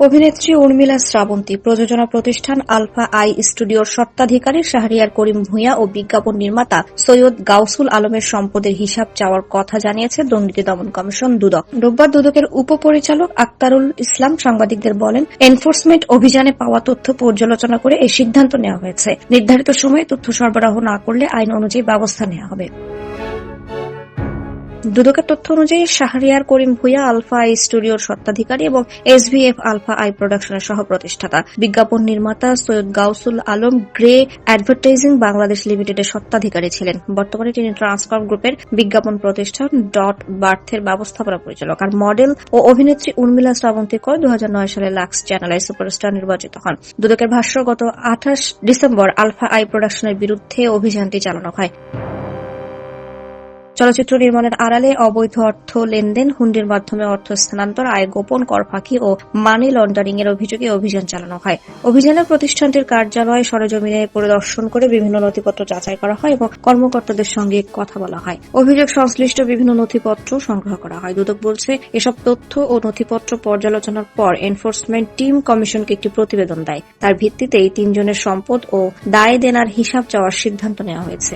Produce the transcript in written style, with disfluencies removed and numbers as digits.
অভিনেত্রী উর্মিলা শ্রাবন্তী, প্রযোজনা প্রতিষ্ঠান আলফা আই স্টুডিওর স্বত্বাধিকারী শাহরিয়ার করিম ভূঁইয়া ও বিজ্ঞাপন নির্মাতা সৈয়দ গাউসুল আলমের সম্পদের হিসাব চাওয়ার কথা জানিয়েছে দুর্নীতি দমন কমিশন দুদক। রোববার দুদকের উপপরিচালক আক্তারুল ইসলাম সাংবাদিকদের বলেন, এনফোর্সমেন্ট অভিযানে পাওয়া তথ্য পর্যালোচনা করে এই সিদ্ধান্ত নেওয়া হয়েছে। নির্ধারিত সময়ে তথ্য সরবরাহ না করলে আইন অনুযায়ী ব্যবস্থা নেওয়া হবে। দুদকের তথ্য অনুযায়ী শাহরিয়ার করিম ভূঁইয়া আলফা আই স্টুডিওর স্বত্বাধিকারী এবং এসভিএফ আলফা আই প্রোডাকশনের সহ প্রতিষ্ঠাতা। বিজ্ঞাপন নির্মাতা সৈয়দ গাউসুল আলম গ্রে অ্যাডভার্টাইজিং বাংলাদেশ লিমিটেডের স্বত্বাধিকারী ছিলেন। বর্তমানে তিনি ট্রান্সকম গ্রুপের বিজ্ঞাপন প্রতিষ্ঠান ডট বার্থের ব্যবস্থাপনা পরিচালক। আর মডেল ও অভিনেত্রী উর্মিলা শ্রাবন্তী কর 2009 সালে লাক্স চ্যানেলের সুপারস্টার নির্বাচিত হন। দুদকের ভাষ্য, গত 28 ডিসেম্বর আলফা আই প্রোডাকশনের বিরুদ্ধে অভিযানটি চালানো হয়। চলচ্চিত্র নির্মাণের আড়ালে অবৈধ অর্থ লেনদেন, হুন্ডির মাধ্যমে অর্থ স্থানান্তর, আয় গোপন, কর ফাঁকি ও মানি লন্ডারিং এর অভিযোগে অভিযান চালানো হয়। অভিযানে প্রতিষ্ঠানটির কার্যালয় সরেজমিনে পরিদর্শন করে বিভিন্ন নথিপত্র যাচাই করা হয় এবং কর্মকর্তাদের সঙ্গে কথা বলা হয়। অভিযোগ সংশ্লিষ্ট বিভিন্ন নথিপত্র সংগ্রহ করা হয়। দুদক বলছে, এসব তথ্য ও নথিপত্র পর্যালোচনার পর এনফোর্সমেন্ট টিম কমিশনকে একটি প্রতিবেদন দেয়। তার ভিত্তিতেই 3 জনের সম্পদ ও দায় দেনার হিসাব চাওয়ার সিদ্ধান্ত নেওয়া হয়েছে।